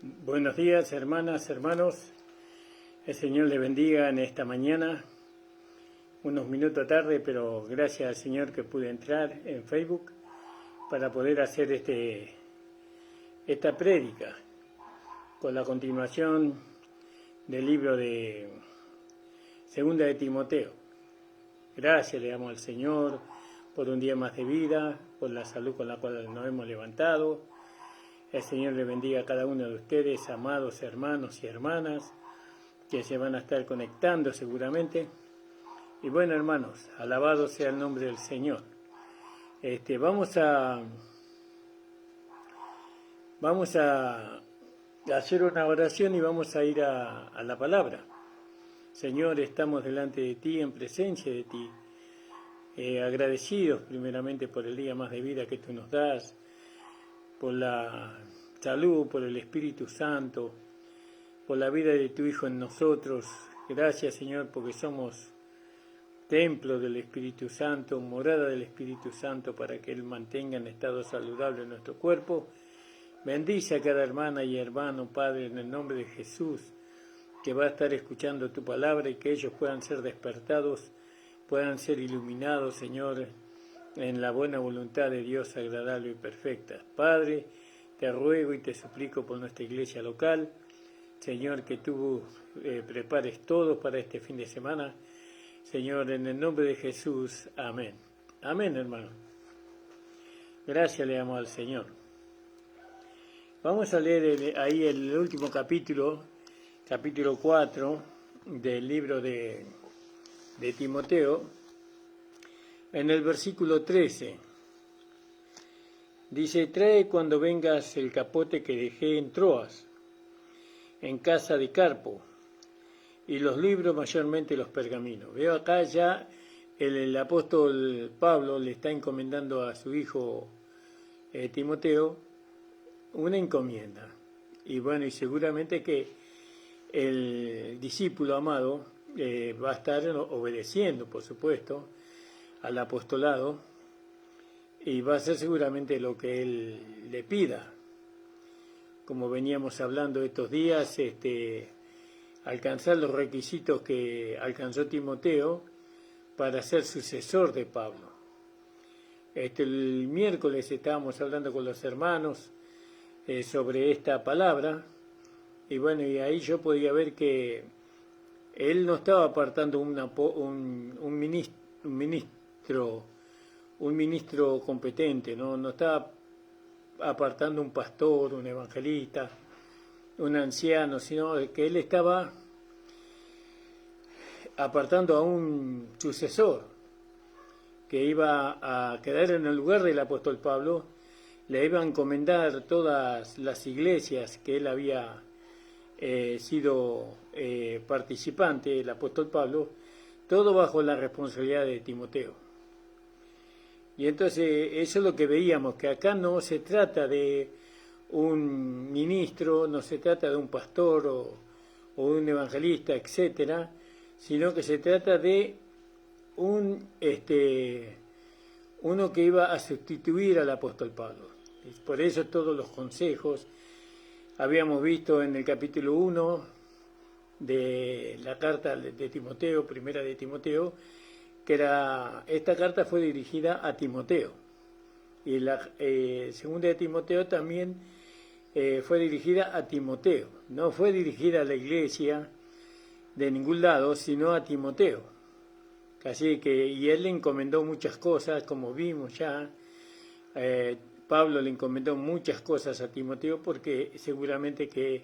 Buenos días, hermanas, hermanos. El Señor le bendiga en esta mañana. Unos minutos tarde, pero gracias al Señor que pude entrar en Facebook para poder hacer esta prédica con la continuación del libro de Segunda de Timoteo. Gracias le damos al Señor por un día más de vida, por la salud con la cual nos hemos levantado. El Señor le bendiga a cada uno de ustedes, amados hermanos y hermanas, que se van a estar conectando seguramente. Y bueno, hermanos, alabado sea el nombre del Señor. Vamos a hacer una oración y vamos a ir a la palabra. Señor, estamos delante de ti, en presencia de ti, agradecidos primeramente por el día más de vida que tú nos das, por la salud, por el Espíritu Santo, por la vida de tu Hijo en nosotros. Gracias, Señor, porque somos templo del Espíritu Santo, morada del Espíritu Santo, para que Él mantenga en estado saludable nuestro cuerpo. Bendice a cada hermana y hermano, Padre, en el nombre de Jesús, que va a estar escuchando tu palabra y que ellos puedan ser despertados, puedan ser iluminados, Señor, en la buena voluntad de Dios agradable y perfecta. Padre, te ruego y te suplico por nuestra iglesia local, Señor, que tú prepares todo para este fin de semana. Señor, en el nombre de Jesús, amén. Amén, hermano. Gracias le damos al Señor. Vamos a leer ahí el último capítulo 4 del libro de Timoteo. En el versículo 13, dice: trae cuando vengas el capote que dejé en Troas, en casa de Carpo, y los libros, mayormente los pergaminos. Veo acá ya el apóstol Pablo le está encomendando a su hijo Timoteo una encomienda. Y bueno, y seguramente que el discípulo amado va a estar obedeciendo, por supuesto, al apostolado, y va a hacer seguramente lo que él le pida. Como veníamos hablando estos días, alcanzar los requisitos que alcanzó Timoteo para ser sucesor de Pablo. El miércoles estábamos hablando con los hermanos sobre esta palabra, y bueno, y ahí yo podía ver que él no estaba apartando un ministro competente, no estaba apartando un pastor, un evangelista, un anciano, sino que él estaba apartando a un sucesor que iba a quedar en el lugar del apóstol Pablo. Le iba a encomendar todas las iglesias que él había sido participante, el apóstol Pablo, todo bajo la responsabilidad de Timoteo. Y entonces eso es lo que veíamos, que acá no se trata de un ministro, no se trata de un pastor o un evangelista, etcétera, sino que se trata de uno que iba a sustituir al apóstol Pablo. Y por eso todos los consejos. Habíamos visto en el capítulo 1 de la carta de Timoteo, primera de Timoteo, que esta carta fue dirigida a Timoteo. Y la segunda de Timoteo también fue dirigida a Timoteo. No fue dirigida a la iglesia de ningún lado, sino a Timoteo. Así que, y él le encomendó muchas cosas, como vimos ya. Pablo le encomendó muchas cosas a Timoteo porque seguramente que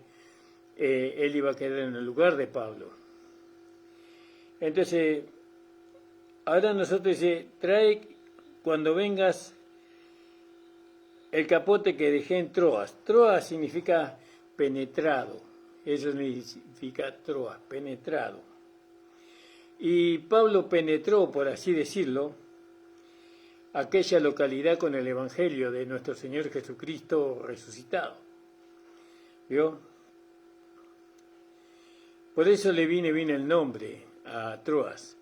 él iba a quedar en el lugar de Pablo. Entonces, ahora nosotros dice: trae cuando vengas el capote que dejé en Troas. Troas significa penetrado. Eso significa Troas, penetrado. Y Pablo penetró, por así decirlo, aquella localidad con el Evangelio de nuestro Señor Jesucristo resucitado. ¿Vio? Por eso le viene bien el nombre a Troas.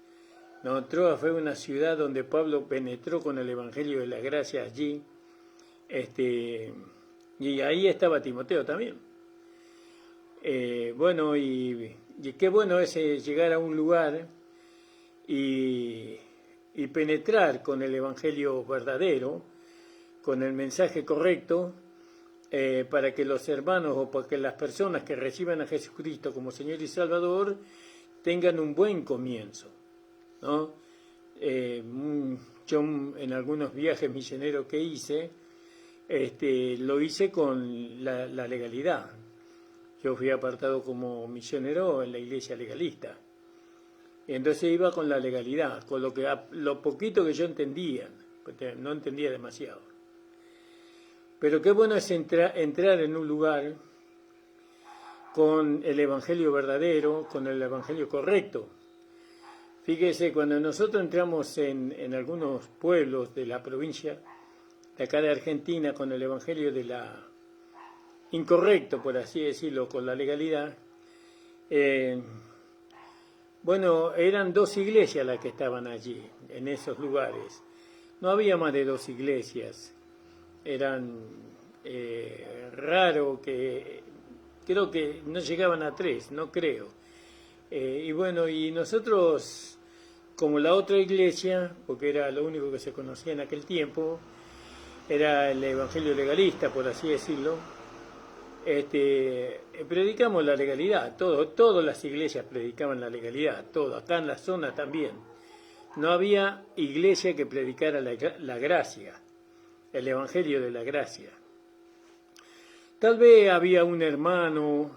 No, Troas fue una ciudad donde Pablo penetró con el Evangelio de la gracia allí, y ahí estaba Timoteo también. Bueno, y qué bueno es llegar a un lugar y penetrar con el Evangelio verdadero, con el mensaje correcto, para que los hermanos o para que las personas que reciban a Jesucristo como Señor y Salvador tengan un buen comienzo, ¿no? Yo en algunos viajes misioneros que hice, lo hice con la legalidad. Yo fui apartado como misionero en la iglesia legalista. Y entonces iba con la legalidad, con lo poquito que yo entendía, porque no entendía demasiado. Pero qué bueno es entrar en un lugar con el Evangelio verdadero, con el Evangelio correcto. Fíjese, cuando nosotros entramos en algunos pueblos de la provincia de acá de Argentina con el Evangelio de la incorrecto, por así decirlo, con la legalidad, bueno, eran 2 iglesias las que estaban allí, en esos lugares. No había más de 2 iglesias. Eran raro que, creo que no llegaban a 3, no creo. Y bueno, y nosotros, como la otra iglesia, porque era lo único que se conocía en aquel tiempo, era el evangelio legalista, por así decirlo, predicamos la legalidad, todas las iglesias predicaban la legalidad, todo, acá en la zona también. No había iglesia que predicara la gracia, el evangelio de la gracia. Tal vez había un hermano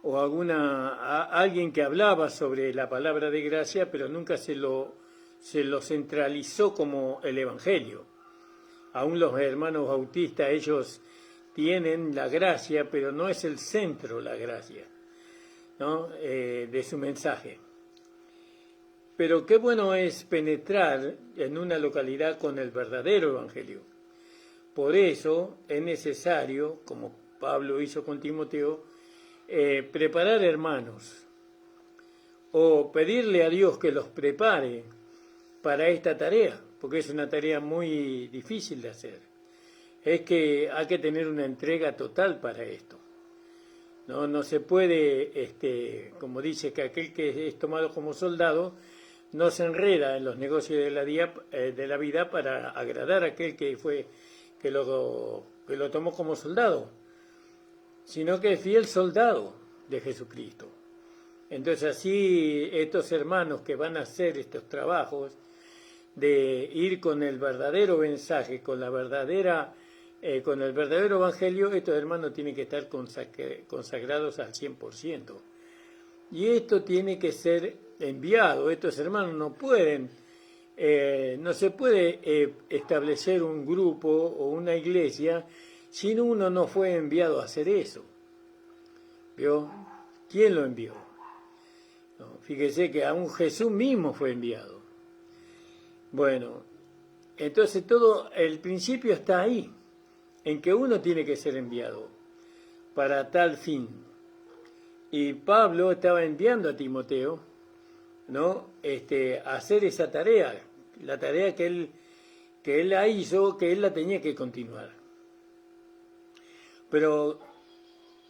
o alguien que hablaba sobre la palabra de gracia, pero nunca se lo centralizó como el evangelio. Aún los hermanos bautistas, ellos tienen la gracia, pero no es el centro la gracia, ¿no? De su mensaje. Pero qué bueno es penetrar en una localidad con el verdadero evangelio. Por eso es necesario, como Pablo hizo con Timoteo, preparar hermanos o pedirle a Dios que los prepare para esta tarea, porque es una tarea muy difícil de hacer. Es que hay que tener una entrega total para esto. No se puede, como dice, que aquel que es tomado como soldado no se enreda en los negocios de la vida para agradar a aquel que lo tomó como soldado, sino que es fiel soldado de Jesucristo. Entonces así estos hermanos que van a hacer estos trabajos de ir con el verdadero mensaje, con el verdadero evangelio, estos hermanos tienen que estar consagrados al 100%. Y esto tiene que ser enviado. Estos hermanos no se puede establecer un grupo o una iglesia si uno no fue enviado a hacer eso. ¿Vio? ¿Quién lo envió? No, fíjese que aún Jesús mismo fue enviado. Bueno, entonces todo el principio está ahí, en que uno tiene que ser enviado para tal fin. Y Pablo estaba enviando a Timoteo, ¿no? A hacer esa tarea, la tarea que él la hizo, que él la tenía que continuar. Pero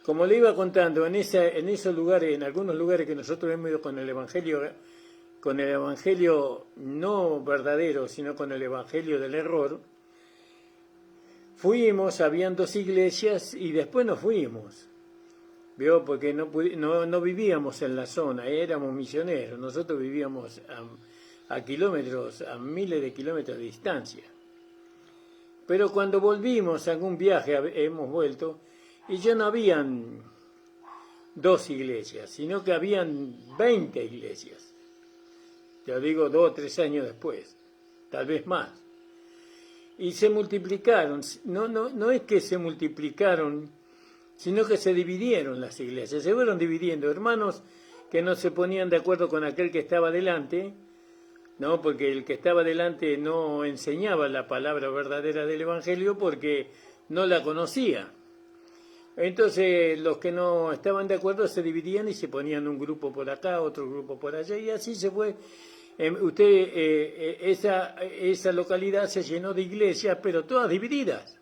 como le iba contando, en esos lugares, en algunos lugares que nosotros hemos ido con el evangelio no verdadero, sino con el evangelio del error, habían 2 iglesias y después nos fuimos. ¿Vio? Porque no vivíamos en la zona, éramos misioneros, nosotros vivíamos a kilómetros, a miles de kilómetros de distancia. Pero cuando volvimos a algún viaje, hemos vuelto, y ya no habían 2 iglesias, sino que habían 20 iglesias. Te lo digo 2 o 3 años después, tal vez más. Y se multiplicaron, no es que se multiplicaron, sino que se dividieron las iglesias, se fueron dividiendo, hermanos que no se ponían de acuerdo con aquel que estaba delante, ¿no? Porque el que estaba delante no enseñaba la palabra verdadera del evangelio porque no la conocía. Entonces los que no estaban de acuerdo se dividían y se ponían un grupo por acá, otro grupo por allá, y así se fue. Esa localidad se llenó de iglesias, pero todas divididas.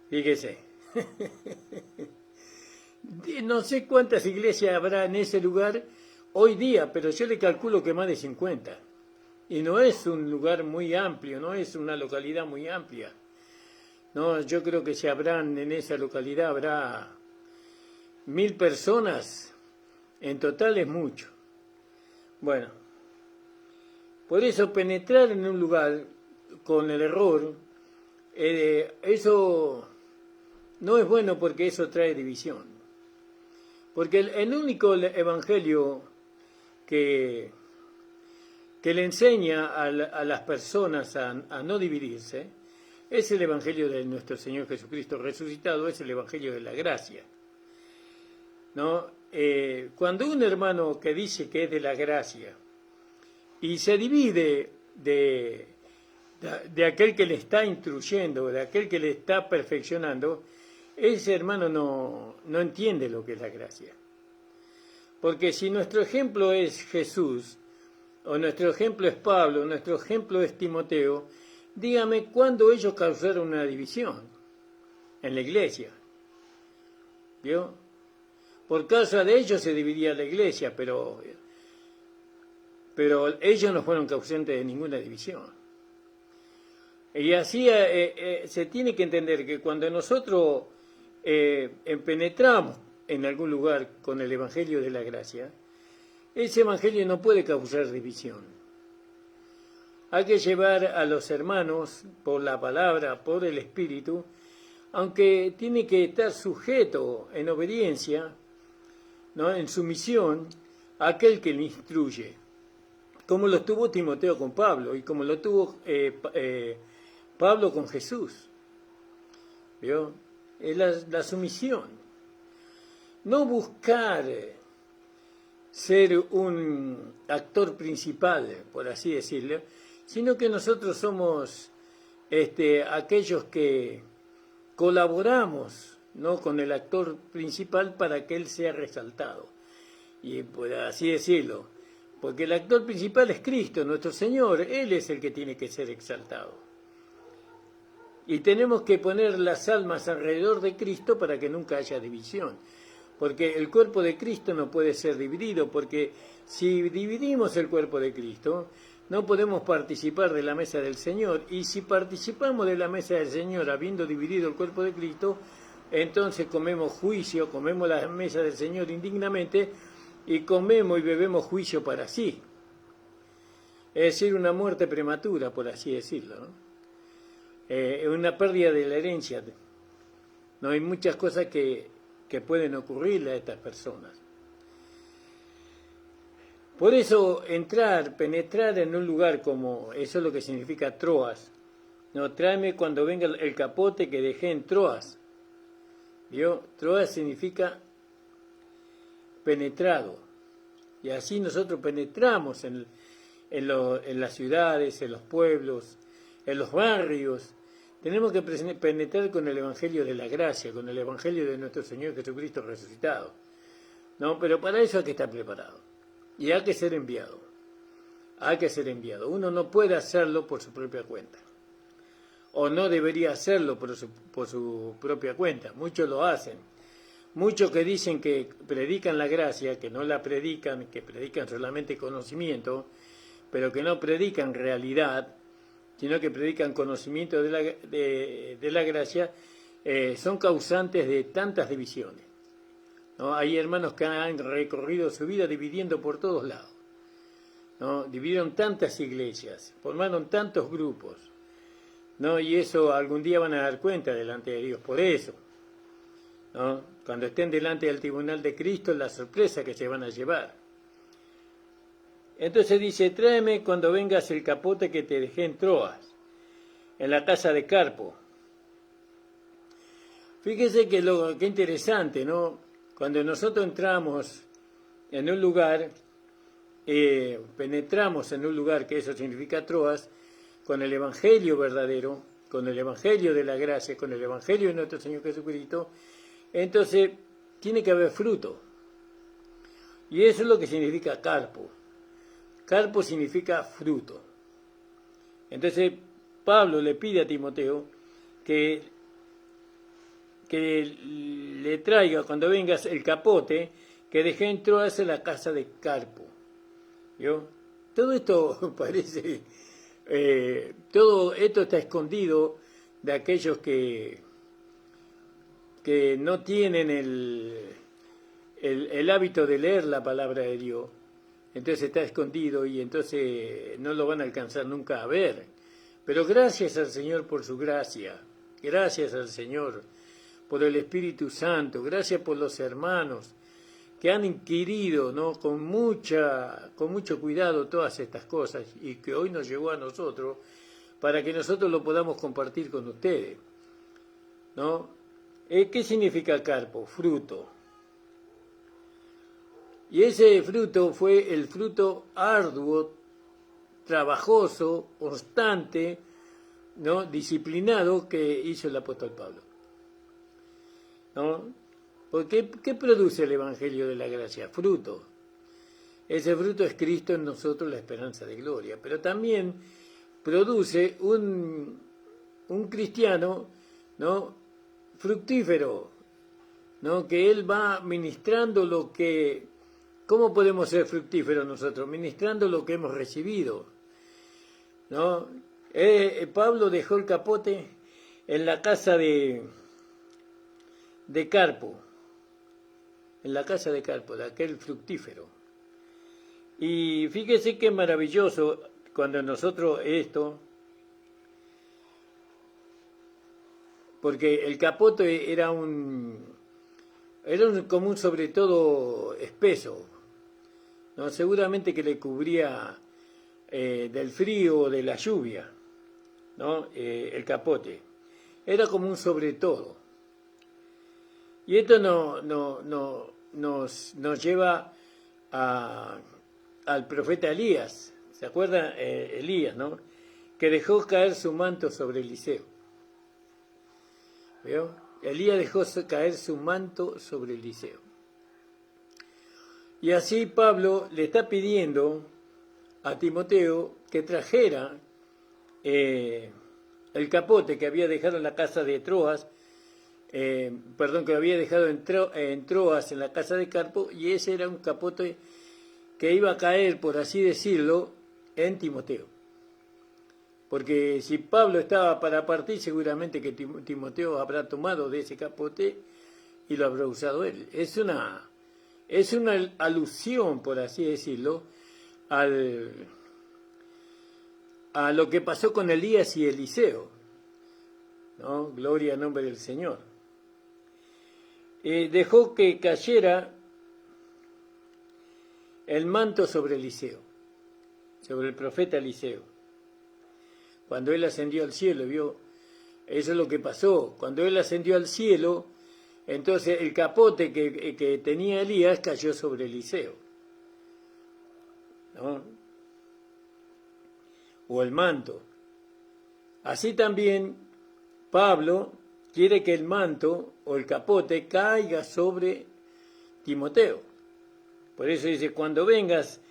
Fíjese. No sé cuántas iglesias habrá en ese lugar hoy día, pero yo le calculo que más de 50. Y no es un lugar muy amplio, no es una localidad muy amplia. No, yo creo que si habrán en esa localidad, habrá 1000 personas. En total es mucho. Bueno, por eso penetrar en un lugar con el error, eso no es bueno porque eso trae división. Porque el único evangelio que le enseña a las personas a no dividirse es el evangelio de nuestro Señor Jesucristo resucitado, es el evangelio de la gracia. ¿No? Cuando un hermano que dice que es de la gracia y se divide de aquel que le está instruyendo, de aquel que le está perfeccionando, ese hermano no entiende lo que es la gracia. Porque si nuestro ejemplo es Jesús, o nuestro ejemplo es Pablo, o nuestro ejemplo es Timoteo, dígame cuándo ellos causaron una división en la iglesia. ¿Vio? Por causa de ellos se dividía la iglesia, pero ellos no fueron causantes de ninguna división. Y así se tiene que entender que cuando nosotros penetramos en algún lugar con el Evangelio de la Gracia, ese Evangelio no puede causar división. Hay que llevar a los hermanos por la palabra, por el Espíritu, aunque tiene que estar sujeto en obediencia, ¿no?, en sumisión a aquel que le instruye, como lo tuvo Timoteo con Pablo y como lo tuvo Pablo con Jesús. ¿Vio? Es la sumisión. No buscar ser un actor principal, por así decirlo, sino que nosotros somos aquellos que colaboramos, ¿no?, con el actor principal para que él sea resaltado. Y por así decirlo, porque el actor principal es Cristo, nuestro Señor, Él es el que tiene que ser exaltado. Y tenemos que poner las almas alrededor de Cristo para que nunca haya división. Porque el cuerpo de Cristo no puede ser dividido, porque si dividimos el cuerpo de Cristo, no podemos participar de la mesa del Señor. Y si participamos de la mesa del Señor habiendo dividido el cuerpo de Cristo, entonces comemos juicio, comemos la mesa del Señor indignamente y comemos y bebemos juicio para sí. Es decir, una muerte prematura, por así decirlo, ¿no? Una pérdida de la herencia. No hay muchas cosas que pueden ocurrirle a estas personas. Por eso penetrar en un lugar como, eso es lo que significa Troas. No, tráeme cuando venga el capote que dejé en Troas. ¿Vio? Troas significa penetrado. Y así nosotros penetramos en las ciudades, en los pueblos, en los barrios. Tenemos que penetrar con el Evangelio de la Gracia, con el Evangelio de nuestro Señor Jesucristo resucitado. No, pero para eso hay que estar preparado. Y hay que ser enviado. Hay que ser enviado. Uno no puede hacerlo por su propia cuenta. O no debería hacerlo por su propia cuenta. Muchos lo hacen. Muchos que dicen que predican la gracia, que no la predican, que predican solamente conocimiento, pero que no predican realidad, sino que predican conocimiento de la gracia, son causantes de tantas divisiones, ¿no? Hay hermanos que han recorrido su vida dividiendo por todos lados, ¿no? Dividieron tantas iglesias, formaron tantos grupos, ¿no? Y eso algún día van a dar cuenta delante de Dios, por eso, ¿no? Cuando estén delante del tribunal de Cristo, la sorpresa que se van a llevar. Entonces dice, tráeme cuando vengas el capote que te dejé en Troas, en la casa de Carpo. Fíjese que qué interesante, ¿no? Cuando nosotros entramos en un lugar, penetramos en un lugar, que eso significa Troas, con el Evangelio verdadero, con el Evangelio de la gracia, con el Evangelio de nuestro Señor Jesucristo, entonces tiene que haber fruto. Y eso es lo que significa Carpo. Carpo significa fruto. Entonces Pablo le pide a Timoteo que le traiga cuando vengas el capote que dejé en Troas en la casa de Carpo. ¿Vio? Todo esto parece, todo esto está escondido de aquellos que no tienen el hábito de leer la palabra de Dios. Entonces está escondido y entonces no lo van a alcanzar nunca a ver. Pero gracias al Señor por su gracia, gracias al Señor por el Espíritu Santo, gracias por los hermanos que han inquirido, ¿no?, con mucho cuidado todas estas cosas y que hoy nos llegó a nosotros para que nosotros lo podamos compartir con ustedes, ¿no? ¿Qué significa carpo? Fruto. Y ese fruto fue el fruto arduo, trabajoso, constante, ¿no?, disciplinado que hizo el apóstol Pablo, ¿no? Porque ¿qué produce el Evangelio de la Gracia? Fruto. Ese fruto es Cristo en nosotros, la esperanza de gloria. Pero también produce un cristiano, ¿no?, fructífero, ¿no?, que él va ministrando lo que... ¿Cómo podemos ser fructíferos nosotros? Ministrando lo que hemos recibido, ¿no? Pablo dejó el capote en la casa de Carpo, en la casa de Carpo, de aquel fructífero. Y fíjese qué maravilloso cuando nosotros esto, porque el capote era como un sobre todo espeso, ¿no? Seguramente que le cubría del frío o de la lluvia, ¿no? El capote. Era como un sobre todo. Y esto nos lleva al profeta Elías. ¿Se acuerdan? Elías, ¿no?, que dejó caer su manto sobre Eliseo. ¿Veo? Elías dejó caer su manto sobre Eliseo. Y así Pablo le está pidiendo a Timoteo que trajera el capote que había dejado en la casa de Troas, que había dejado en Troas, en la casa de Carpo, y ese era un capote que iba a caer, por así decirlo, en Timoteo. Porque si Pablo estaba para partir, seguramente que Timoteo habrá tomado de ese capote y lo habrá usado él. Es una alusión, por así decirlo, a lo que pasó con Elías y Eliseo, ¿no? Gloria al nombre del Señor. Dejó que cayera el manto sobre Eliseo, sobre el profeta Eliseo. Cuando él ascendió al cielo, ¿vio? Eso es lo que pasó. Cuando él ascendió al cielo, entonces el capote que tenía Elías cayó sobre Eliseo, ¿no? O el manto. Así también Pablo quiere que el manto o el capote caiga sobre Timoteo. Por eso dice, cuando vengas,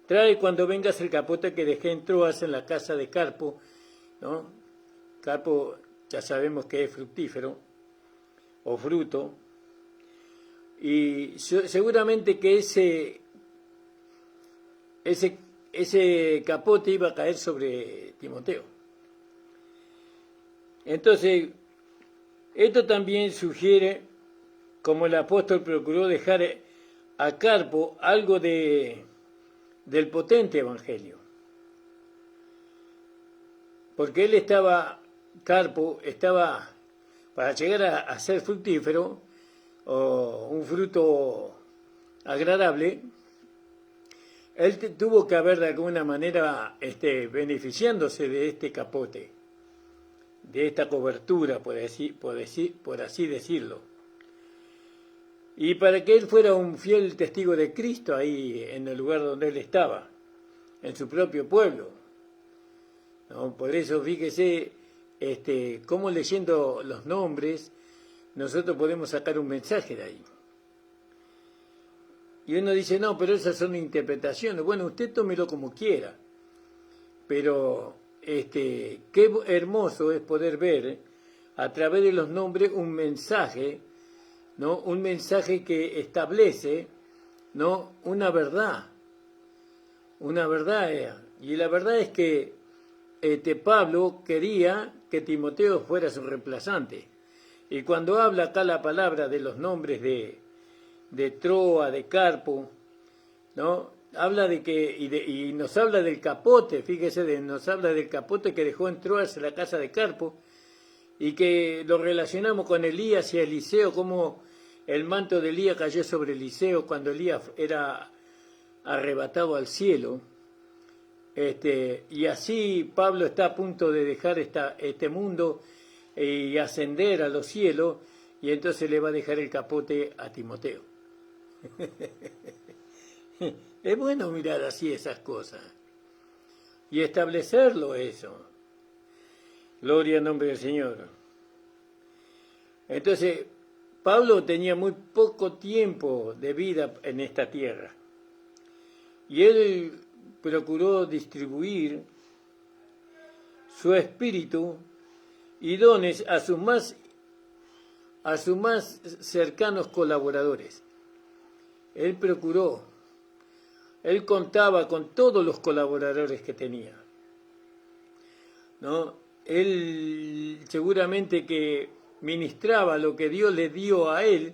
trae cuando vengas el capote que dejé en Troas en la casa de Carpo, ¿no? Carpo ya sabemos que es fructífero o fruto, y seguramente que ese capote iba a caer sobre Timoteo. Entonces, esto también sugiere, como el apóstol procuró dejar a Carpo algo del potente evangelio. Porque Carpo estaba, para llegar a ser fructífero, o un fruto agradable, él tuvo que haber de alguna manera beneficiándose de este capote, de esta cobertura, por así decirlo. Y para que él fuera un fiel testigo de Cristo ahí en el lugar donde él estaba, en su propio pueblo, ¿no? Por eso fíjese cómo leyendo los nombres nosotros podemos sacar un mensaje de ahí. Y uno dice, no, pero esas son interpretaciones. Bueno, usted tómelo como quiera, pero qué hermoso es poder ver a través de los nombres un mensaje, ¿no? Un mensaje que establece, ¿no? Una verdad. Una verdad. Y la verdad es que Pablo quería que Timoteo fuera su reemplazante. Y cuando habla acá la palabra de los nombres de Troa, de Carpo, ¿no? Habla de que, y nos habla del capote, fíjese, nos habla del capote que dejó en Troas la casa de Carpo, y que lo relacionamos con Elías y Eliseo, como el manto de Elías cayó sobre Eliseo cuando Elías era arrebatado al cielo. Y así Pablo está a punto de dejar este mundo y ascender a los cielos, y entonces le va a dejar el capote a Timoteo. Es bueno mirar así esas cosas y establecerlo eso. Gloria al nombre del Señor. Entonces, Pablo tenía muy poco tiempo de vida en esta tierra y él procuró distribuir su espíritu y dones a sus más cercanos colaboradores. Él contaba con todos los colaboradores que tenía, ¿no? Él seguramente que ministraba lo que Dios le dio a él,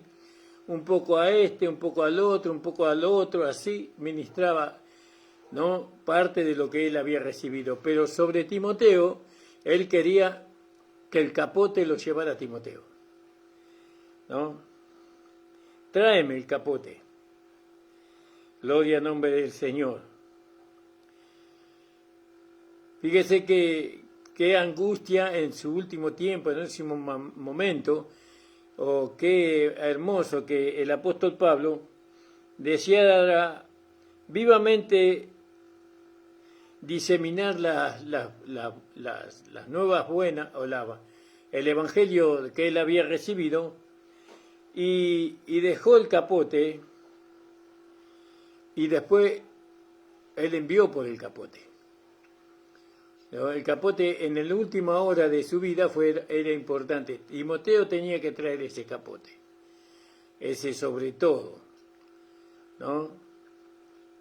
un poco a este, un poco al otro, así ministraba, ¿no? Parte de lo que él había recibido. Pero sobre Timoteo, él quería que el capote lo llevara a Timoteo, ¿no? Tráeme el capote. Gloria al nombre del Señor. Fíjese qué angustia en su último tiempo, en el último momento, o qué hermoso que el apóstol Pablo deseara vivamente diseminar las nuevas buenas, o el evangelio que él había recibido, y dejó el capote, y después él envió por el capote. El capote en la última hora de su vida era importante. Timoteo tenía que traer ese capote, ese sobre todo, ¿no?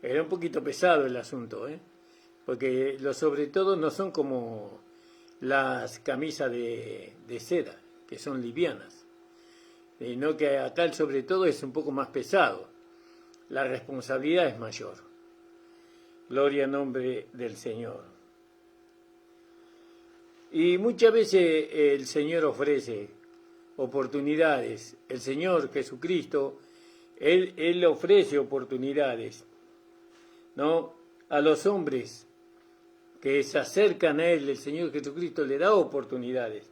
Era un poquito pesado el asunto, porque los sobre todo no son como las camisas de seda, que son livianas, sino que acá el sobre todo es un poco más pesado. La responsabilidad es mayor. Gloria al nombre del Señor. Y muchas veces el Señor ofrece oportunidades. El Señor Jesucristo, Él ofrece oportunidades, ¿no? A los hombres que se acercan a Él, el Señor Jesucristo le da oportunidades.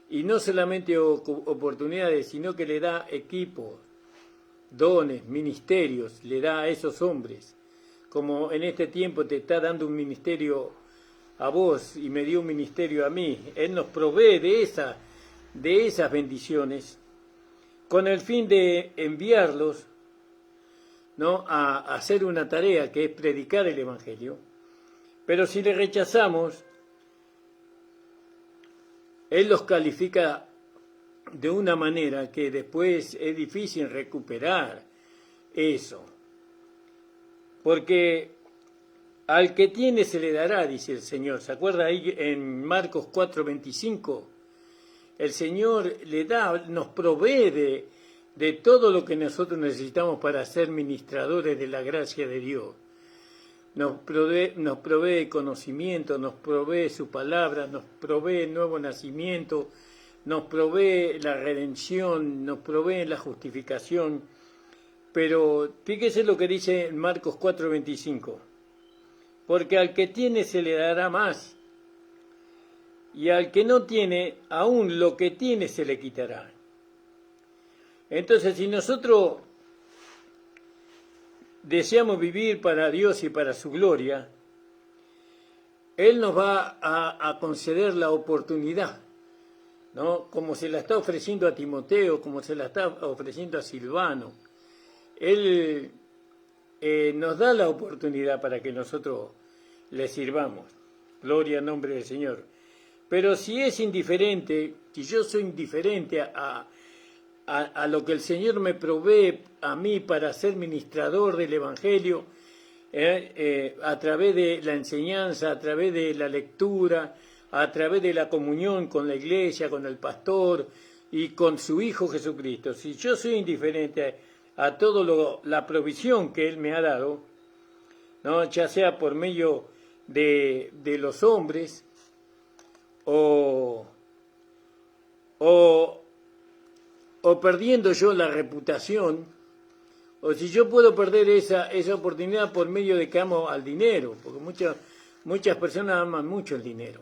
Y no solamente oportunidades, sino que le da equipos, dones, ministerios, le da a esos hombres. Como en este tiempo te está dando un ministerio a vos y me dio un ministerio a mí. Él nos provee de esas bendiciones con el fin de enviarlos, ¿no? a hacer una tarea que es predicar el Evangelio. Pero si le rechazamos, Él los califica de una manera que después es difícil recuperar eso. Porque al que tiene se le dará, dice el Señor. ¿Se acuerda ahí en Marcos 4:25? El Señor nos provee de todo lo que nosotros necesitamos para ser ministradores de la gracia de Dios. Nos provee conocimiento, nos provee su palabra, nos provee el nuevo nacimiento, nos provee la redención, nos provee la justificación. Pero fíjese lo que dice en Marcos 4:25. Porque al que tiene se le dará más, y al que no tiene, aún lo que tiene se le quitará. Entonces, si nosotros deseamos vivir para Dios y para su gloria, Él nos va a conceder la oportunidad, ¿no? Como se la está ofreciendo a Timoteo, como se la está ofreciendo a Silvano. Él nos da la oportunidad para que nosotros le sirvamos. Gloria al nombre del Señor. Pero si es indiferente, si yo soy indiferente a lo que el Señor me provee a mí para ser ministrador del Evangelio, a través de la enseñanza, a través de la lectura, a través de la comunión con la iglesia, con el pastor y con su Hijo Jesucristo. Si yo soy indiferente a toda la provisión que Él me ha dado, ¿no? Ya sea por medio de los hombres o perdiendo yo la reputación, o si yo puedo perder esa oportunidad por medio de que amo al dinero, porque muchas personas aman mucho el dinero.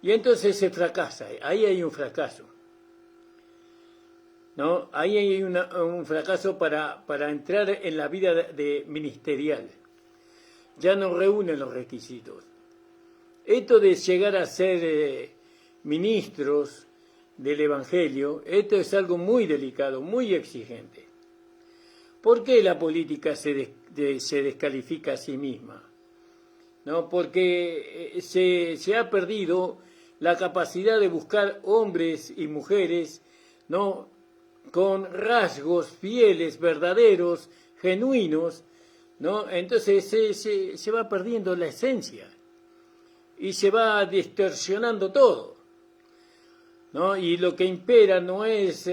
Y entonces se fracasa, ahí hay un fracaso, ¿no? Ahí hay un fracaso para entrar en la vida ministerial. Ya no reúnen los requisitos. Esto de llegar a ser ministros del Evangelio, esto es algo muy delicado, muy exigente. ¿Por qué la política se descalifica a sí misma? ¿No? Porque se ha perdido la capacidad de buscar hombres y mujeres, ¿no? Con rasgos fieles, verdaderos, genuinos, ¿no? Entonces se va perdiendo la esencia y se va distorsionando todo, ¿no? Y lo que impera no es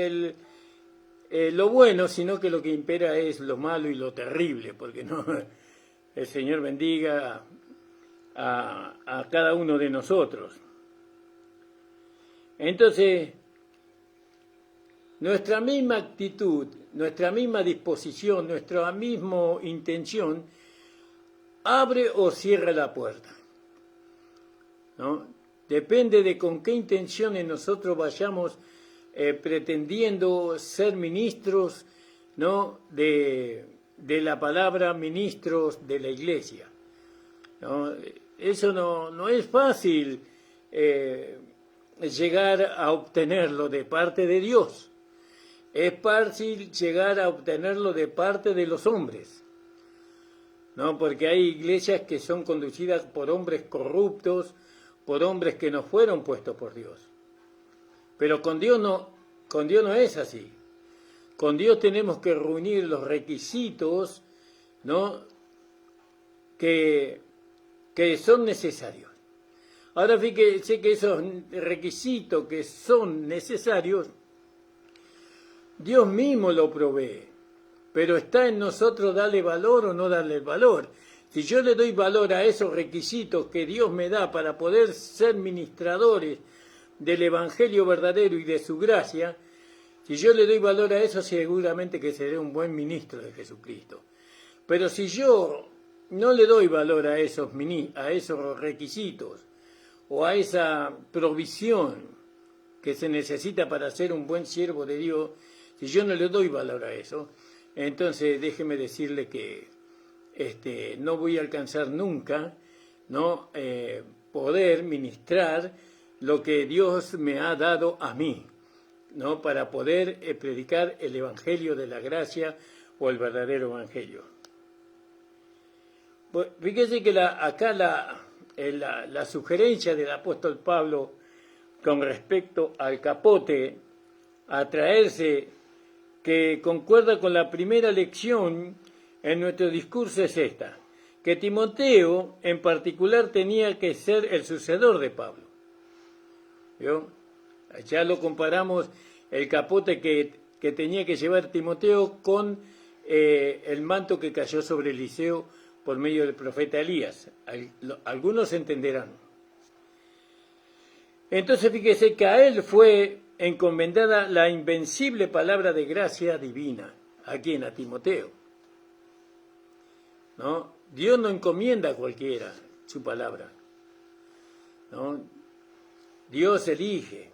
lo bueno, sino que lo que impera es lo malo y lo terrible, porque no, el Señor bendiga a cada uno de nosotros. Entonces, nuestra misma actitud, nuestra misma disposición, nuestra misma intención abre o cierra la puerta, ¿no? Depende de con qué intenciones nosotros vayamos pretendiendo ser ministros, ¿no? de la palabra, ministros de la iglesia, ¿no? Eso no es fácil llegar a obtenerlo de parte de Dios. Es fácil llegar a obtenerlo de parte de los hombres, ¿no? Porque hay iglesias que son conducidas por hombres corruptos, por hombres que no fueron puestos por Dios. Pero con Dios no es así. Con Dios tenemos que reunir los requisitos, ¿no? que son necesarios. Ahora fíjese que esos requisitos que son necesarios, Dios mismo lo provee, pero está en nosotros darle valor o no darle valor. Si yo le doy valor a esos requisitos que Dios me da para poder ser ministradores del Evangelio verdadero y de su gracia, si yo le doy valor a eso, seguramente que seré un buen ministro de Jesucristo. Pero si yo no le doy valor a esos requisitos o a esa provisión que se necesita para ser un buen siervo de Dios, si yo no le doy valor a eso, entonces déjeme decirle que no voy a alcanzar nunca, ¿no? Poder ministrar lo que Dios me ha dado a mí, ¿no? Para poder predicar el Evangelio de la gracia o el verdadero Evangelio. Pues, fíjese que acá la sugerencia del apóstol Pablo con respecto al capote a traerse, que concuerda con la primera lección en nuestro discurso, es esta: que Timoteo en particular tenía que ser el sucesor de Pablo. ¿Vio? Ya lo comparamos, el capote que tenía que llevar Timoteo con el manto que cayó sobre Eliseo por medio del profeta Elías. Algunos entenderán. Entonces fíjese que a él fue encomendada la invencible palabra de gracia divina. ¿A quién? A Timoteo, ¿no? Dios no encomienda a cualquiera su palabra, ¿no? Dios elige.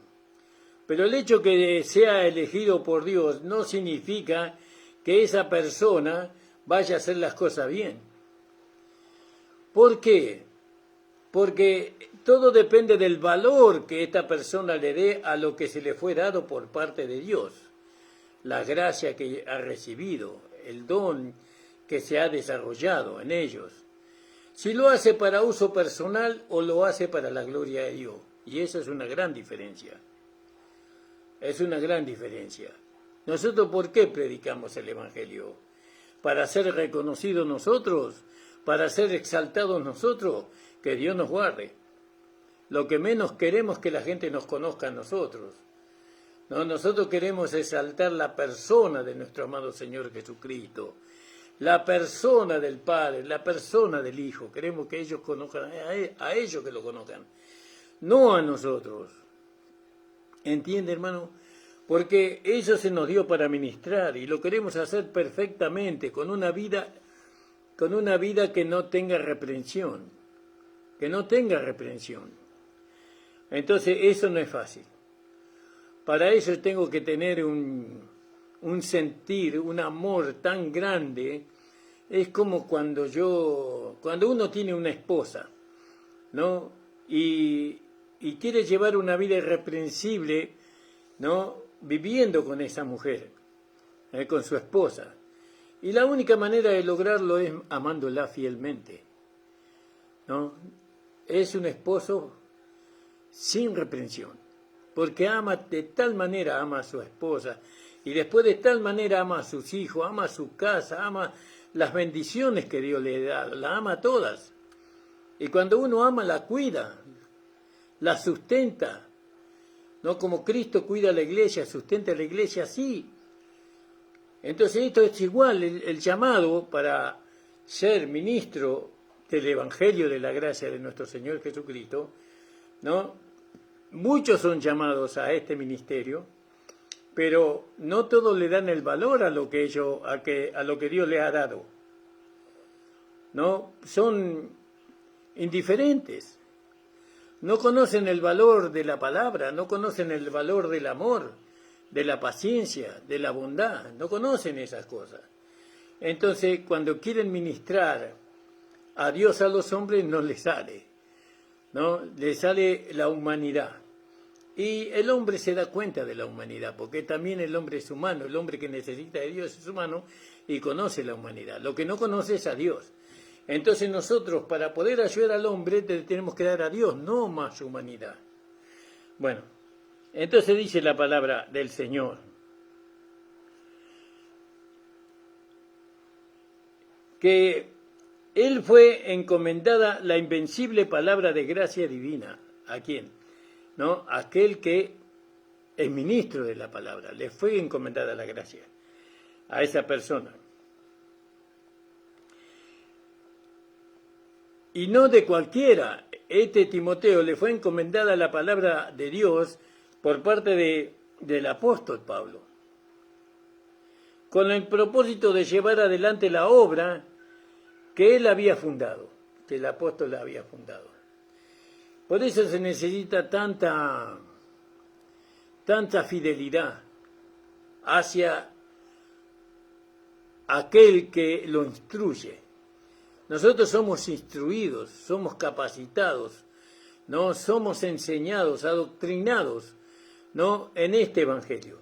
Pero el hecho que sea elegido por Dios no significa que esa persona vaya a hacer las cosas bien. ¿Por qué? Porque todo depende del valor que esta persona le dé a lo que se le fue dado por parte de Dios, la gracia que ha recibido, el don que se ha desarrollado en ellos. Si lo hace para uso personal o lo hace para la gloria de Dios. Y esa es una gran diferencia. Es una gran diferencia. ¿Nosotros por qué predicamos el Evangelio? ¿Para ser reconocidos nosotros? ¿Para ser exaltados nosotros? Que Dios nos guarde. Lo que menos queremos es que la gente nos conozca a nosotros. No, nosotros queremos exaltar la persona de nuestro amado Señor Jesucristo, la persona del Padre, la persona del Hijo. Queremos que ellos conozcan, a ellos que lo conozcan, no a nosotros. ¿Entiende, hermano? Porque eso se nos dio para ministrar y lo queremos hacer perfectamente, con una vida que no tenga reprensión, Entonces eso no es fácil. Para eso tengo que tener un sentir, un amor tan grande. Es como cuando uno tiene una esposa, ¿no? Y quiere llevar una vida irreprensible, ¿no? Viviendo con esa mujer, con su esposa. Y la única manera de lograrlo es amándola fielmente, ¿no? Es un esposo sin reprensión, porque de tal manera ama a su esposa, y después de tal manera ama a sus hijos, ama a su casa, ama las bendiciones que Dios le da, la ama a todas. Y cuando uno ama, la cuida, la sustenta, no como Cristo cuida a la iglesia, sustenta a la iglesia así. Entonces esto es igual, el llamado para ser ministro del Evangelio de la gracia de nuestro Señor Jesucristo, ¿no? Muchos son llamados a este ministerio, pero no todos le dan el valor a lo que Dios le ha dado. ¿No? Son indiferentes. No conocen el valor de la palabra, no conocen el valor del amor, de la paciencia, de la bondad, no conocen esas cosas. Entonces, cuando quieren ministrar a Dios a los hombres, no les sale, ¿no? Les sale la humanidad. Y el hombre se da cuenta de la humanidad, porque también el hombre es humano, el hombre que necesita de Dios es humano y conoce la humanidad. Lo que no conoce es a Dios. Entonces nosotros, para poder ayudar al hombre, tenemos que dar a Dios, no más humanidad. Bueno, entonces dice la palabra del Señor. Que él fue encomendada la invencible palabra de gracia divina. ¿A quién? ¿No? Aquel que es ministro de la palabra. Le fue encomendada la gracia a esa persona. Y no de cualquiera. Timoteo le fue encomendada la palabra de Dios por parte del apóstol Pablo, con el propósito de llevar adelante la obra que él había fundado, que el apóstol había fundado. Por eso se necesita tanta fidelidad hacia aquel que lo instruye. Nosotros somos instruidos, somos capacitados, ¿no? Somos enseñados, adoctrinados, ¿no? En este Evangelio.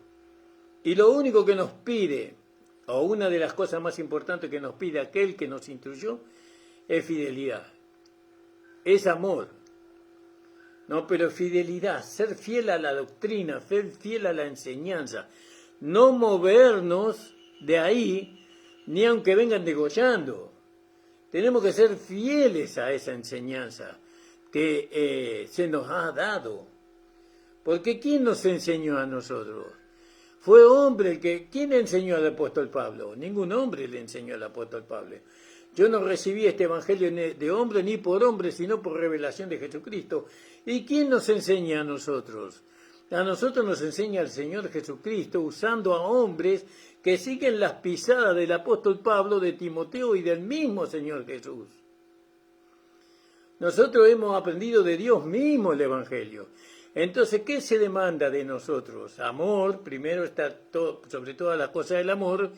Y lo único que nos pide, o una de las cosas más importantes que nos pide aquel que nos instruyó, es fidelidad, es amor. No, pero fidelidad, ser fiel a la doctrina, ser fiel a la enseñanza, no movernos de ahí, ni aunque vengan degollando. Tenemos que ser fieles a esa enseñanza que se nos ha dado. Porque ¿quién nos enseñó a nosotros? Fue hombre ¿quién enseñó al apóstol Pablo? Ningún hombre le enseñó al apóstol Pablo. Yo no recibí este evangelio de hombre ni por hombre, sino por revelación de Jesucristo. ¿Y quién nos enseña a nosotros? A nosotros nos enseña el Señor Jesucristo, usando a hombres que siguen las pisadas del apóstol Pablo, de Timoteo y del mismo Señor Jesús. Nosotros hemos aprendido de Dios mismo el Evangelio. Entonces, ¿qué se demanda de nosotros? Amor, primero está sobre todas las cosas el amor,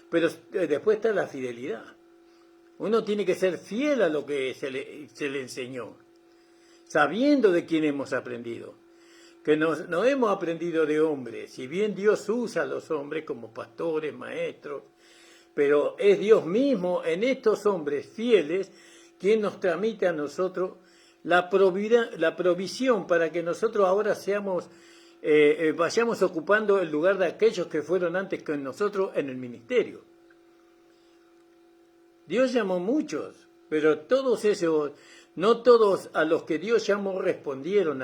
pero después está la fidelidad. Uno tiene que ser fiel a lo que se le enseñó, sabiendo de quién hemos aprendido. Que no hemos aprendido de hombres, si bien Dios usa a los hombres como pastores, maestros, pero es Dios mismo en estos hombres fieles quien nos transmite a nosotros la provisión para que nosotros ahora vayamos ocupando el lugar de aquellos que fueron antes que nosotros en el ministerio. Dios llamó muchos, pero todos esos, no todos a los que Dios llamó respondieron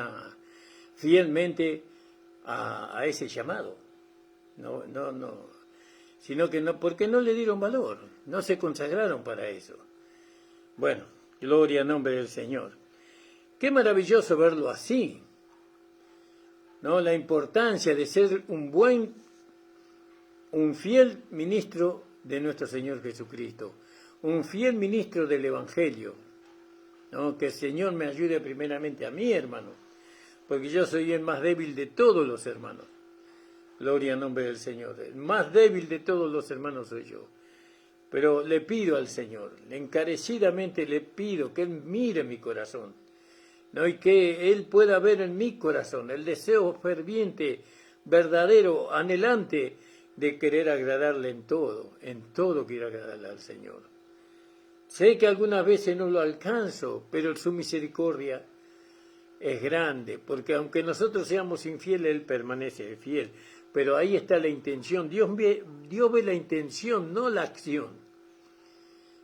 fielmente a ese llamado. No, sino que no, porque no le dieron valor, no se consagraron para eso. Bueno, gloria al nombre del Señor. Qué maravilloso verlo así, ¿no? La importancia de ser un fiel ministro de nuestro Señor Jesucristo, un fiel ministro del Evangelio, ¿no? Que el Señor me ayude primeramente a mí, hermano, porque yo soy el más débil de todos los hermanos. Gloria al nombre del Señor. El más débil de todos los hermanos soy yo. Pero le pido al Señor, encarecidamente le pido que Él mire mi corazón, ¿no? Y que Él pueda ver en mi corazón el deseo ferviente, verdadero, anhelante de querer agradarle en todo quiero agradarle al Señor. Sé que algunas veces no lo alcanzo, pero su misericordia es grande, porque aunque nosotros seamos infieles, Él permanece fiel. Pero ahí está la intención. Dios ve la intención, no la acción,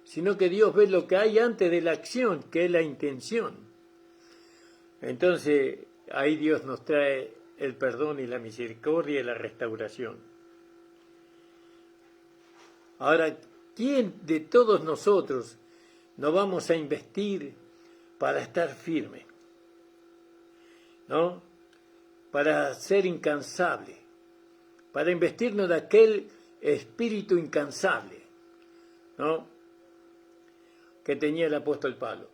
sino que Dios ve lo que hay antes de la acción, que es la intención. Entonces, ahí Dios nos trae el perdón y la misericordia y la restauración. Ahora, ¿quién de todos nosotros nos vamos a investir para estar firme? ¿No? Para ser incansable, para investirnos de aquel espíritu incansable, ¿no? Que tenía el apóstol Pablo.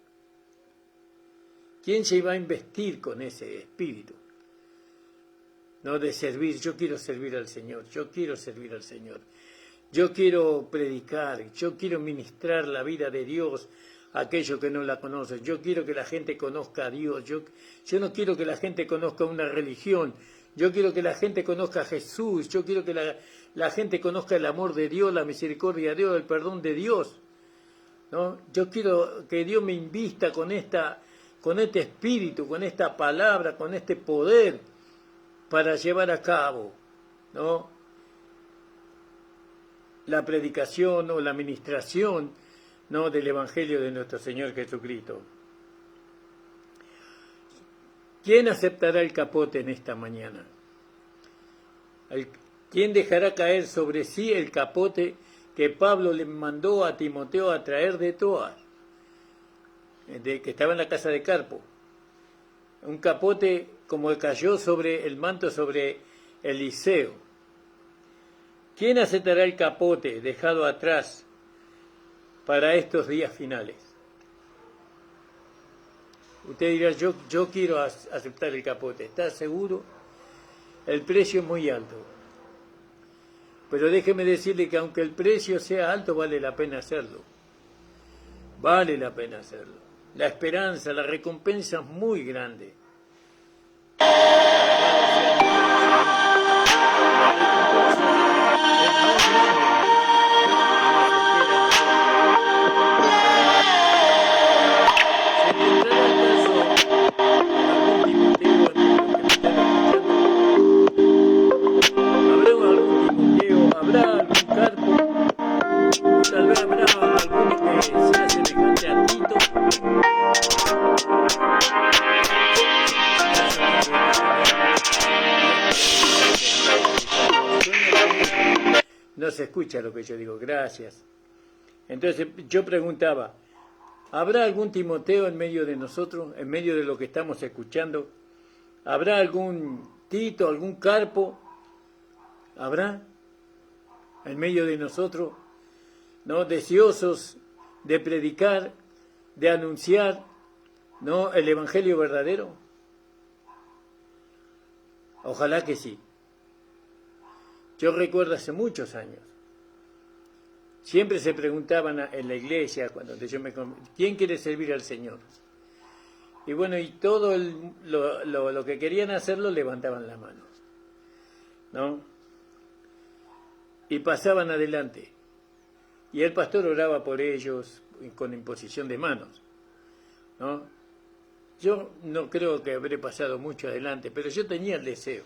¿Quién se iba a investir con ese espíritu? No de servir, yo quiero servir al Señor, yo quiero servir al Señor. Yo quiero predicar, yo quiero ministrar la vida de Dios a aquellos que no la conocen. Yo quiero que la gente conozca a Dios. Yo no quiero que la gente conozca una religión. Yo quiero que la gente conozca a Jesús. Yo quiero que la gente conozca el amor de Dios, la misericordia de Dios, el perdón de Dios, ¿no? Yo quiero que Dios me invista con este espíritu, con esta palabra, con este poder para llevar a cabo, ¿no? La predicación o la ministración, ¿no? Del Evangelio de nuestro Señor Jesucristo. ¿Quién aceptará el capote en esta mañana? ¿Quién dejará caer sobre sí el capote que Pablo le mandó a Timoteo a traer de Troas, que estaba en la casa de Carpo? Un capote como el cayó sobre el manto sobre Eliseo. ¿Quién aceptará el capote dejado atrás para estos días finales? Usted dirá, yo quiero aceptar el capote. ¿Está seguro? El precio es muy alto. Pero déjeme decirle que aunque el precio sea alto, vale la pena hacerlo. Vale la pena hacerlo. La esperanza, la recompensa es muy grande. No se escucha lo que yo digo, gracias. Entonces yo preguntaba, ¿habrá algún Timoteo en medio de nosotros, en medio de lo que estamos escuchando? ¿Habrá algún Tito, algún Carpo? ¿Habrá en medio de nosotros, ¿no? Deseosos de predicar, de anunciar, ¿no? El Evangelio verdadero? Ojalá que sí. Yo recuerdo hace muchos años, siempre se preguntaban en la iglesia, ¿quién quiere servir al Señor? Y bueno, y todo lo que querían hacerlo levantaban la mano, ¿no? Y pasaban adelante. Y el pastor oraba por ellos con imposición de manos, ¿no? Yo no creo que habré pasado mucho adelante, pero yo tenía el deseo.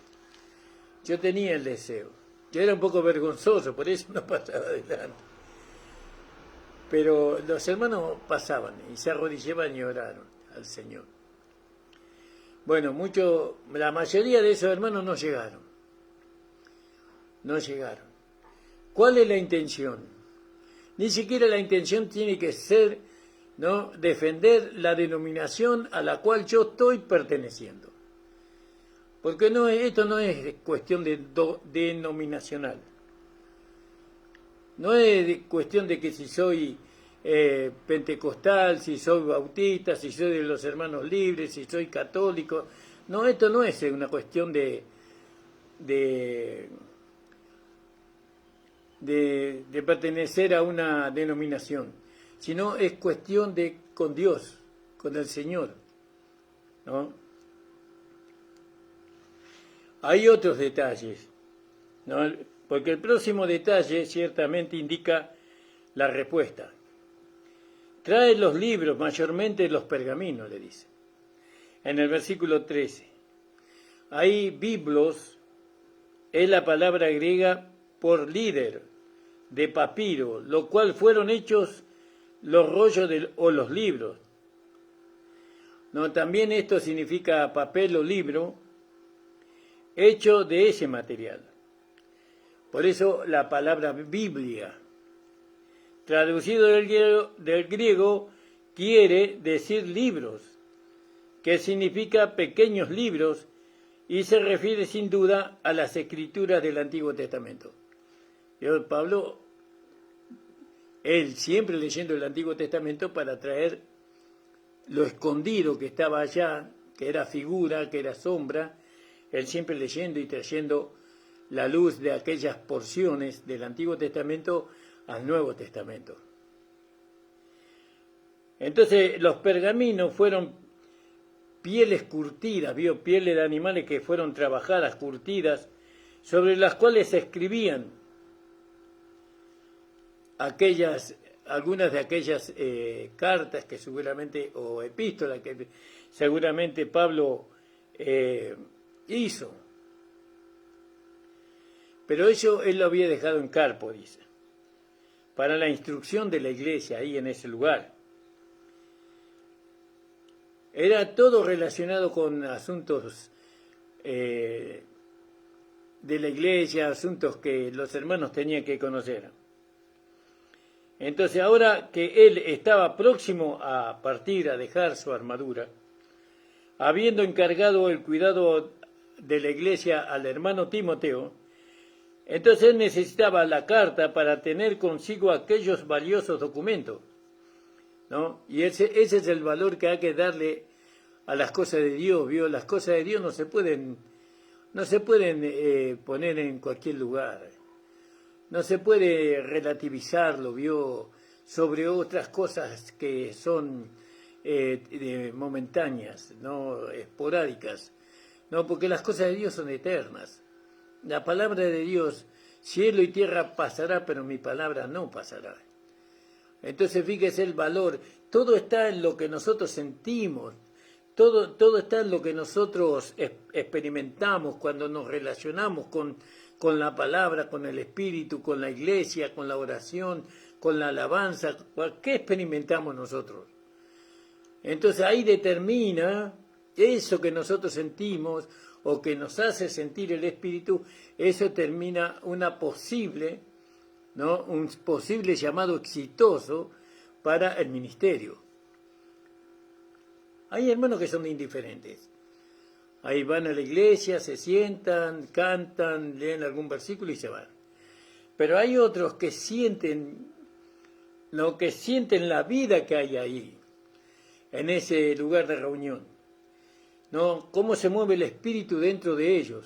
Yo tenía el deseo. Yo era un poco vergonzoso, por eso no pasaba adelante. Pero los hermanos pasaban y se arrodillaban y oraron al Señor. Bueno, la mayoría de esos hermanos no llegaron. No llegaron. ¿Cuál es la intención? Ni siquiera la intención tiene que ser, ¿no?, defender la denominación a la cual yo estoy perteneciendo. Porque esto no es cuestión denominacional. No es cuestión de que si soy pentecostal, si soy bautista, si soy de los hermanos libres, si soy católico. No, esto no es una cuestión de pertenecer a una denominación, sino es cuestión de con Dios, con el Señor, ¿no? Hay otros detalles, ¿no? Porque el próximo detalle ciertamente indica la respuesta. Trae los libros, mayormente los pergaminos, le dice, en el versículo 13. Ahí biblos es la palabra griega por líder, de papiro, lo cual fueron hechos los rollos o los libros. No, también esto significa papel o libro, hecho de ese material. Por eso la palabra Biblia, traducido del griego, quiere decir libros, que significa pequeños libros, y se refiere sin duda a las escrituras del Antiguo Testamento. Pablo, él siempre leyendo el Antiguo Testamento para traer lo escondido que estaba allá, que era figura, que era sombra, él siempre leyendo y trayendo la luz de aquellas porciones del Antiguo Testamento al Nuevo Testamento. Entonces los pergaminos fueron pieles curtidas, pieles de animales que fueron trabajadas, curtidas, sobre las cuales se escribían algunas de aquellas cartas que seguramente, o epístolas que seguramente Pablo hizo. Pero eso él lo había dejado en Carpo, dice, para la instrucción de la iglesia ahí en ese lugar. Era todo relacionado con asuntos de la iglesia, asuntos que los hermanos tenían que conocer. Entonces, ahora que él estaba próximo a partir, a dejar su armadura, habiendo encargado el cuidado de la iglesia al hermano Timoteo, entonces él necesitaba la carta para tener consigo aquellos valiosos documentos, ¿no? Y ese es el valor que hay que darle a las cosas de Dios, Las cosas de Dios no se pueden poner en cualquier lugar. No se puede relativizarlo, sobre otras cosas que son momentáneas, no esporádicas. No, porque las cosas de Dios son eternas. La palabra de Dios, cielo y tierra pasará, pero mi palabra no pasará. Entonces fíjese el valor. Todo está en lo que nosotros sentimos. Todo está en lo que nosotros experimentamos cuando nos relacionamos con la palabra, con el Espíritu, con la iglesia, con la oración, con la alabanza. ¿Qué experimentamos nosotros? Entonces ahí determina eso que nosotros sentimos o que nos hace sentir el Espíritu, eso termina un posible llamado exitoso para el ministerio. Hay hermanos que son indiferentes. Ahí van a la iglesia, se sientan, cantan, leen algún versículo y se van. Pero hay otros que sienten la vida que hay ahí, en ese lugar de reunión, ¿no? Cómo se mueve el Espíritu dentro de ellos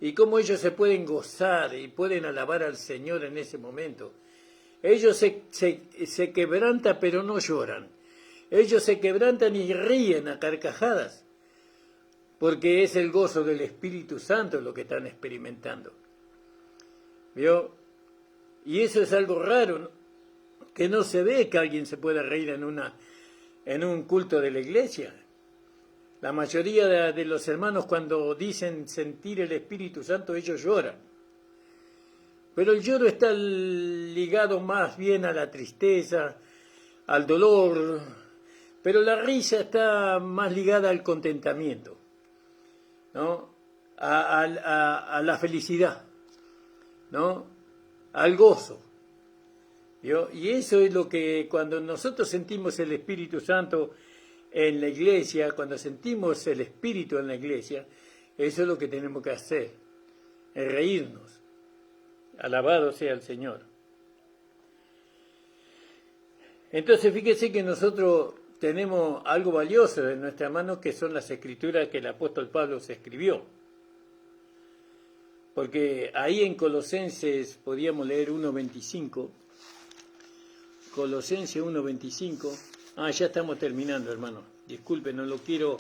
y cómo ellos se pueden gozar y pueden alabar al Señor en ese momento. Ellos se quebrantan pero no lloran. Ellos se quebrantan y ríen a carcajadas, porque es el gozo del Espíritu Santo lo que están experimentando. ¿Vio? Y eso es algo raro, ¿no? Que no se ve que alguien se pueda reír en un culto de la iglesia. La mayoría de los hermanos cuando dicen sentir el Espíritu Santo, ellos lloran. Pero el lloro está ligado más bien a la tristeza, al dolor, pero la risa está más ligada al contentamiento, ¿no? A la felicidad, ¿no? Al gozo. ¿Vio? Y eso es lo que cuando nosotros sentimos el Espíritu Santo en la iglesia, cuando sentimos el Espíritu en la iglesia, eso es lo que tenemos que hacer, es reírnos. Alabado sea el Señor. Entonces fíjese que nosotros tenemos algo valioso en nuestra mano, que son las escrituras que el apóstol Pablo se escribió. Porque ahí en Colosenses podíamos leer 1.25, Colosenses 1.25. Ya estamos terminando, hermano. Disculpen, no lo quiero.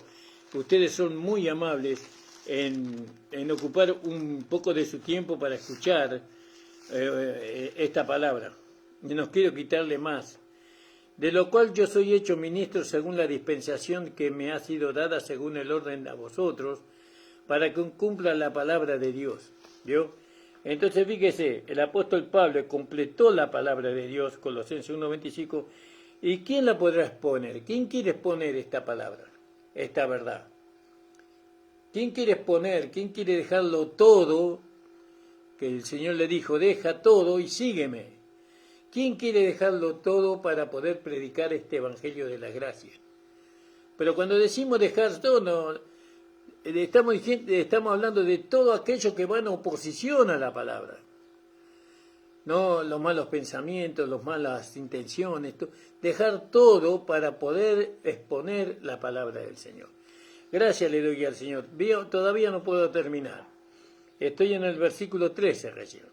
Ustedes son muy amables en ocupar un poco de su tiempo para escuchar esta palabra. No quiero quitarle más. De lo cual yo soy hecho ministro según la dispensación que me ha sido dada según el orden a vosotros, para que cumpla la palabra de Dios. ¿Vio? Entonces fíjese, el apóstol Pablo completó la palabra de Dios, Colosenses 1.25, ¿y quién la podrá exponer? ¿Quién quiere exponer esta palabra, esta verdad? ¿Quién quiere exponer? ¿Quién quiere dejarlo todo? Que el Señor le dijo, deja todo y sígueme. ¿Quién quiere dejarlo todo para poder predicar este evangelio de la gracia? Pero cuando decimos dejar todo, no, estamos hablando de todo aquello que va en oposición a la palabra. No los malos pensamientos, las malas intenciones, dejar todo para poder exponer la palabra del Señor. Gracias le doy al Señor. Todavía no puedo terminar. Estoy en el versículo 13 recién.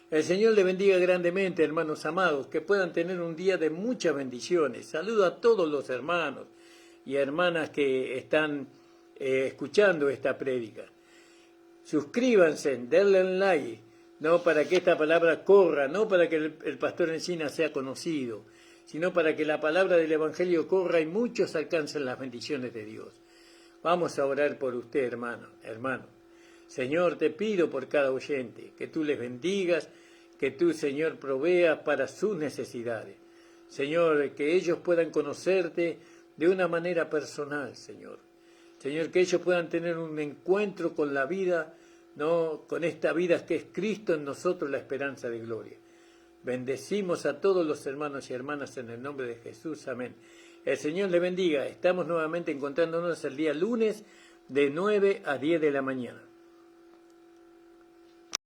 El Señor le bendiga grandemente, hermanos amados, que puedan tener un día de muchas bendiciones. Saludo a todos los hermanos y hermanas que están escuchando esta prédica. Suscríbanse, denle like, no para que esta palabra corra, no para que el pastor Encina sea conocido, sino para que la palabra del Evangelio corra y muchos alcancen las bendiciones de Dios. Vamos a orar por usted, hermano. Señor, te pido por cada oyente, que tú les bendigas, que tú, Señor, proveas para sus necesidades. Señor, que ellos puedan conocerte de una manera personal, Señor. Señor, que ellos puedan tener un encuentro con la vida, no con esta vida que es Cristo en nosotros, la esperanza de gloria. Bendecimos a todos los hermanos y hermanas en el nombre de Jesús. Amén. El Señor le bendiga. Estamos nuevamente encontrándonos el día lunes de 9 a 10 de la mañana.